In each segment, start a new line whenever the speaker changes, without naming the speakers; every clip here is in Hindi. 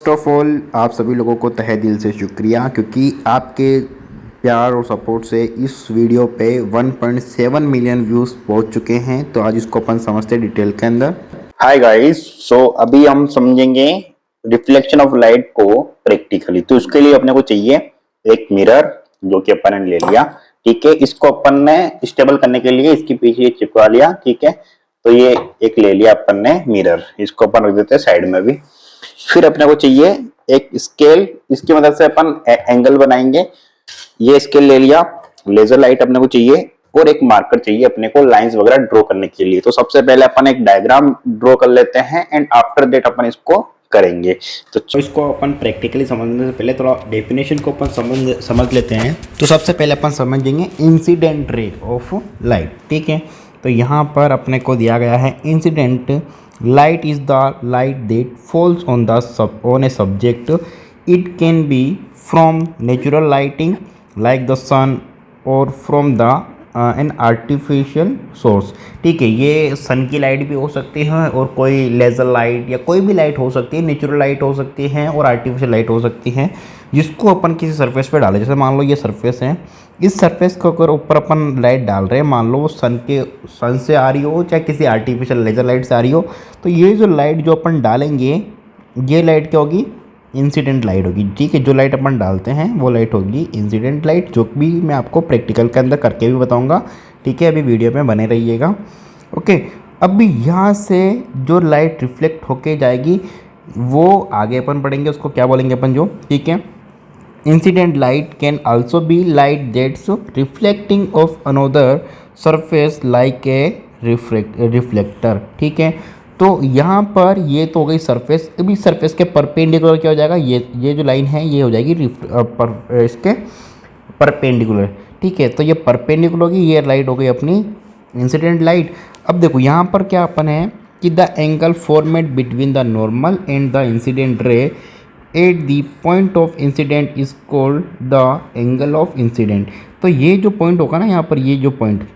फर्स्ट ऑफ ऑल आप सभी लोगों को तहे दिल से शुक्रिया, क्योंकि आपके प्यार और सपोर्ट से इस वीडियो पे 1.7 मिलियन व्यूज़ पहुंच चुके हैं। तो आज इसको अपन समझते हैं डिटेल के अंदर।
हाय गाइस, सो अभी हम समझेंगे रिफ्लेक्शन ऑफ लाइट को प्रैक्टिकली। तो उसके लिए अपने को चाहिए एक मिरर, जो कि अपन ने ले लिया। ठीक है, इसको अपन ने स्टेबल करने के लिए इसके पीछे चिपका लिया। ठीक है, तो ये एक ले लिया अपन ने मिरर, इसको अपन रख देते हैं साइड में भी। फिर अपने को चाहिए एक स्केल, इसकी मदद से अपन एंगल बनाएंगे। ये स्केल ले लिया। लेजर लाइट अपने को चाहिए और एक मार्कर चाहिए अपने को लाइंस वगैरह ड्रॉ करने के लिए। तो सबसे पहले अपन एक डायग्राम ड्रॉ कर लेते हैं एंड आफ्टर दैट अपन इसको करेंगे।
तो इसको अपन प्रैक्टिकली समझने से पहले थोड़ा डेफिनेशन को अपन समझ लेते हैं। तो सबसे पहले अपन समझेंगे इंसिडेंट रे ऑफ लाइट। ठीक है, तो यहाँ पर अपने को दिया गया है incident light is the light that falls on a subject. It can be from natural lighting like the sun और from the an artificial source. ठीक है, ये सन की लाइट भी हो सकती है और कोई लेज़र लाइट या कोई भी लाइट हो सकती है, नेचुरल लाइट हो सकती है और आर्टिफिशियल लाइट हो सकती है, जिसको अपन किसी सरफेस पे डालें। जैसे मान लो ये सरफेस है, इस सरफेस के ऊपर अपन लाइट डाल रहे हैं, मान लो वो सन से आ रही हो चाहे किसी आर्टिफिशियल लेज़र लाइट से आ रही हो, तो ये जो लाइट जो अपन डालेंगे, ये लाइट क्या होगी? इंसिडेंट लाइट होगी। ठीक है, जो लाइट अपन डालते हैं वो लाइट होगी इंसिडेंट लाइट, जो भी मैं आपको प्रैक्टिकल के अंदर करके भी बताऊंगा। ठीक है, अभी वीडियो में बने रहिएगा। ओके, अभी यहाँ से जो लाइट रिफ्लेक्ट होके जाएगी वो आगे अपन पढ़ेंगे, उसको क्या बोलेंगे अपन जो। ठीक है, incident light can also be light that's reflecting of another surface like a reflector. ठीक है, तो यहाँ पर ये तो हो गई सरफेस। अभी सरफेस के परपेंडिकुलर क्या हो जाएगा? ये जो लाइन है ये हो जाएगी इसके परपेंडिकुलर। ठीक है, तो ये परपेंडिकुलर होगी, ये लाइट हो गई अपनी इंसिडेंट लाइट। अब देखो यहाँ पर क्या अपन है कि the angle formed between the normal and the incident ray at the point of incident is called the angle of incident. तो ये जो पॉइंट होगा ना यहाँ पर, ये जो पॉइंट,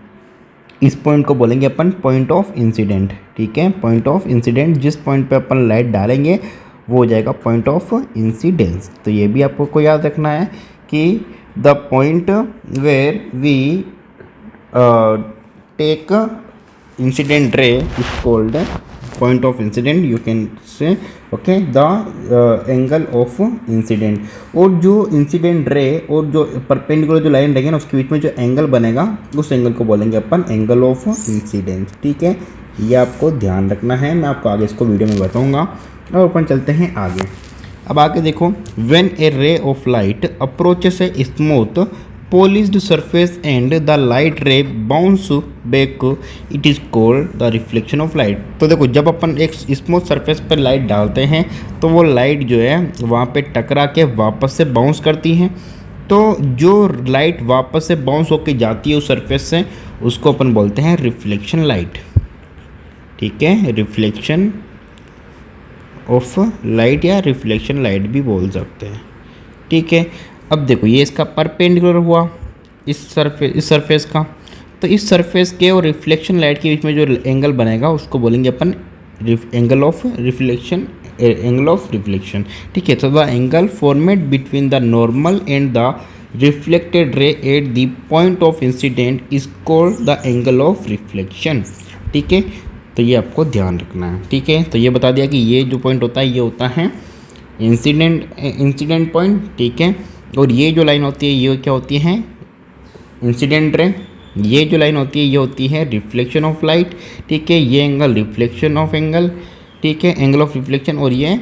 इस पॉइंट को बोलेंगे अपन पॉइंट ऑफ इंसिडेंट। ठीक है, पॉइंट ऑफ इंसिडेंट, जिस पॉइंट पे अपन लाइट डालेंगे वो हो जाएगा पॉइंट ऑफ इंसिडेंस। तो ये भी आपको याद रखना है कि the point where we take incident ray is called point of incident, you can say. Okay, the angle of incident. और जो इंसिडेंट रे और जो परपेंडिकुलर जो लाइन रहेगी ना, उसके बीच में जो एंगल बनेगा उस एंगल को बोलेंगे अपन एंगल ऑफ इंसिडेंस। ठीक है, ये आपको ध्यान रखना है, मैं आपको आगे इसको वीडियो में बताऊंगा। अब अपन चलते हैं आगे। अब आगे देखो, when A ray of light approaches a smooth polished surface and the light ray bounce back, it is called the reflection of light। तो देखो, जब अपन एक स्मूथ सरफेस पर लाइट डालते हैं तो वो लाइट जो है वहाँ पे टकरा के वापस से बाउंस करती हैं। तो जो लाइट वापस से बाउंस होके जाती है उस सरफेस से, उसको अपन बोलते हैं रिफ्लेक्शन लाइट। ठीक है, रिफ्लेक्शन ऑफ लाइट या रिफ्लेक्शन लाइट भी बोल सकते हैं। ठीक है, अब देखो ये इसका परपेंडिकुलर हुआ इस सरफेस का, तो इस सरफेस के और रिफ्लेक्शन लाइट के बीच में जो एंगल बनेगा उसको बोलेंगे अपन angle of reflection, angle of reflection. ठीक है, तो the angle formed between the normal and the reflected ray at the point of incident is called the angle of reflection. ठीक है, तो ये आपको ध्यान रखना है। ठीक है, तो ये बता दिया कि ये जो पॉइंट होता है ये होता है इंसिडेंट पॉइंट। ठीक है, और ये जो लाइन होती है ये क्या होती है? Incident ray. ये जो लाइन होती है ये होती है रिफ्लेक्शन ऑफ लाइट। ठीक है, ये एंगल रिफ्लेक्शन ऑफ एंगल। ठीक है, एंगल ऑफ रिफ्लेक्शन, और ये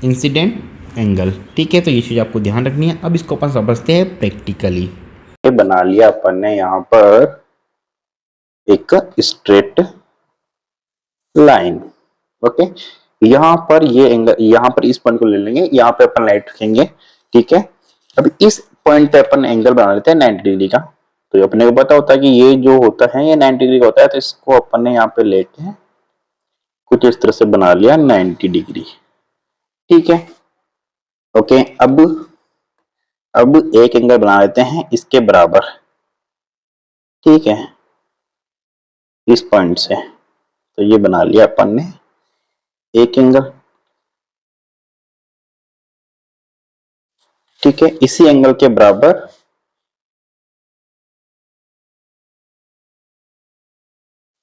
इंसिडेंट एंगल। ठीक है, तो ये चीज़ आपको ध्यान रखनी है। अब इसको अपन समझते हैं प्रैक्टिकली।
बना लिया अपन ने यहाँ पर एक स्ट्रेट लाइन। ओके, यहाँ पर ये एंगल, यहाँ पर इस पॉइंट को ले लेंगे, यहाँ पे अपन लाइट रखेंगे। ठीक है, अब इस पॉइंट पे अपन एंगल बना लेते हैं 90 डिग्री का। तो अपने को पता होता है कि ये जो होता है ये 90 डिग्री का होता है, तो इसको अपन ने यहाँ पे लेके कुछ इस तरह से बना लिया 90 डिग्री। ठीक है, ओके, अब एक एंगल बना लेते हैं इसके बराबर। ठीक है, इस पॉइंट से, तो ये बना लिया अपन ने एक एंगल। ठीक है, इसी एंगल के बराबर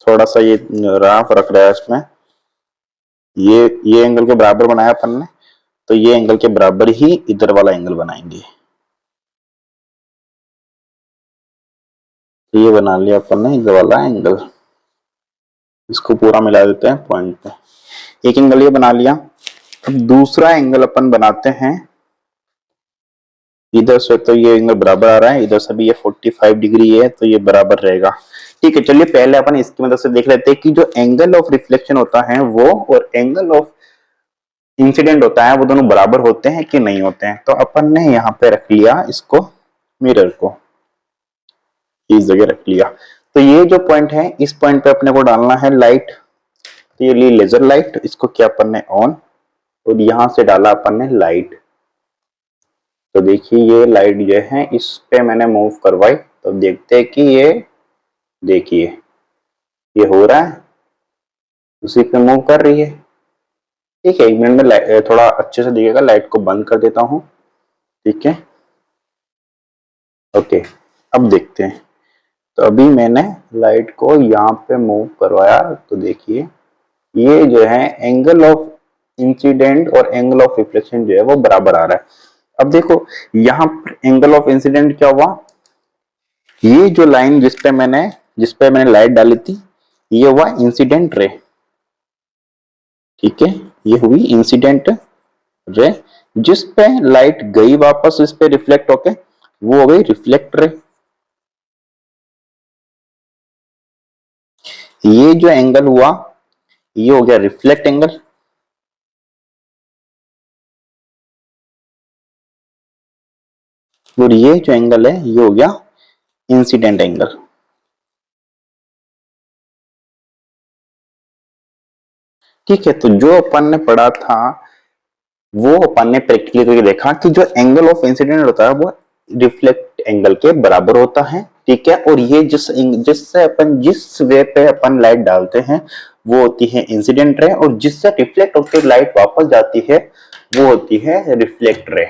थोड़ा सा ये रहा फर्क रहा है इसमें, ये एंगल के बराबर बनाया अपन ने, तो ये एंगल के बराबर ही इधर वाला एंगल बनाएंगे। तो ये बना लिया अपन ने इधर वाला एंगल, इसको पूरा मिला देते हैं पॉइंट पे। एक एंगल ये बना लिया। अब दूसरा एंगल अपन बनाते हैं, इधर से तो ये एंगल बराबर आ रहा है, इधर से भी ये 45 डिग्री है, तो ये बराबर रहेगा। ठीक है, चलिए पहले अपन इसकी मदद से देख लेते हैं कि जो एंगल ऑफ रिफ्लेक्शन होता है वो और एंगल ऑफ इंसिडेंट होता है वो दोनों बराबर होते हैं कि नहीं होते हैं। तो अपन ने यहाँ पे रख लिया इसको, मिरर को इस जगह रख लिया। तो ये जो पॉइंट है, इस पॉइंट पे अपने को डालना है लाइट। तो ये ली लेजर लाइट, इसको किया अपन ने ऑन, और यहां से डाला अपन ने लाइट। तो देखिए ये लाइट जो है इस पे मैंने मूव करवाई, तो देखते हैं कि ये देखिए ये हो रहा है, उसी पे मूव कर रही है। ठीक है, 1 मिनट में थोड़ा अच्छे से दिखेगा, लाइट को बंद कर देता हूँ। ठीक है, ओके, अब देखते हैं। तो अभी मैंने लाइट को यहाँ पे मूव करवाया, तो देखिए ये जो है एंगल ऑफ इंसिडेंट और एंगल ऑफ रिफ्लेक्शन जो है वो बराबर आ रहा है। अब देखो यहाँ पर एंगल ऑफ इंसिडेंट क्या हुआ, ये जो लाइन जिस पे मैंने लाइट डाली थी, ये हुआ इंसिडेंट रे। ठीक है, ये हुई इंसिडेंट रे, जिस पे लाइट गई वापस इस पे रिफ्लेक्ट होके, वो हो गई रिफ्लेक्ट रे। ये जो एंगल हुआ ये हो गया रिफ्लेक्ट एंगल। और ये जो एंगल है ये हो गया इंसिडेंट एंगल। ठीक है, तो जो अपन ने पढ़ा था वो अपन ने प्रैक्टिकली करके देखा कि जो एंगल ऑफ इंसिडेंट होता है वो रिफ्लेक्ट एंगल के बराबर होता है। ठीक है, और ये जिस वे पे अपन लाइट डालते हैं वो होती है इंसिडेंट रे, और जिससे रिफ्लेक्ट होकर लाइट वापस जाती है वो होती है रिफ्लेक्ट रे।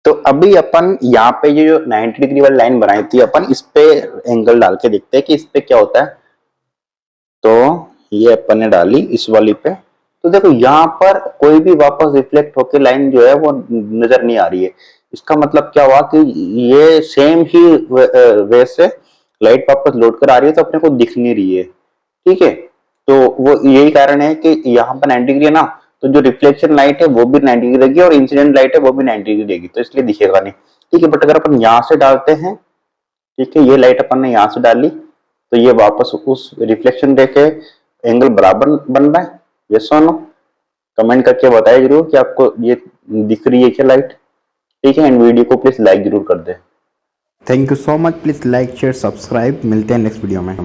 तो अभी अपन यहाँ पे ये जो 90 डिग्री वाली लाइन बनाई थी, अपन इस पे एंगल डाल के देखते हैं कि इस पे क्या होता है। तो ये अपन ने डाली इस वाली पे, तो देखो यहाँ पर कोई भी वापस रिफ्लेक्ट होकर लाइन जो है वो नजर नहीं आ रही है। इसका मतलब क्या हुआ कि ये सेम ही वे से लाइट वापस लौट कर आ रही है, तो अपने को दिख नहीं रही है। ठीक है, तो वो यही कारण है कि यहाँ पर 90 डिग्री है ना, तो जो रिफ्लेक्शन लाइट है वो भी 90 डिग्री रहेगी और इंसिडेंट लाइट है वो भी 90 डिग्री रहेगी, तो इसलिए दिखेगा नहीं। ठीक है, बट अगर अपन यहाँ से डालते हैं, ठीक है, ये लाइट अपन ने यहाँ से डाली, तो ये वापस उस रिफ्लेक्शन रे के एंगल बराबर बन रहा है। यस और नो, कमेंट करके बताइए जरूर कि आपको ये दिख रही है क्या लाइट। ठीक है, एंड वीडियो को प्लीज लाइक जरूर कर दे।
Thank you so much, please like share subscribe, मिलते हैं नेक्स्ट वीडियो में।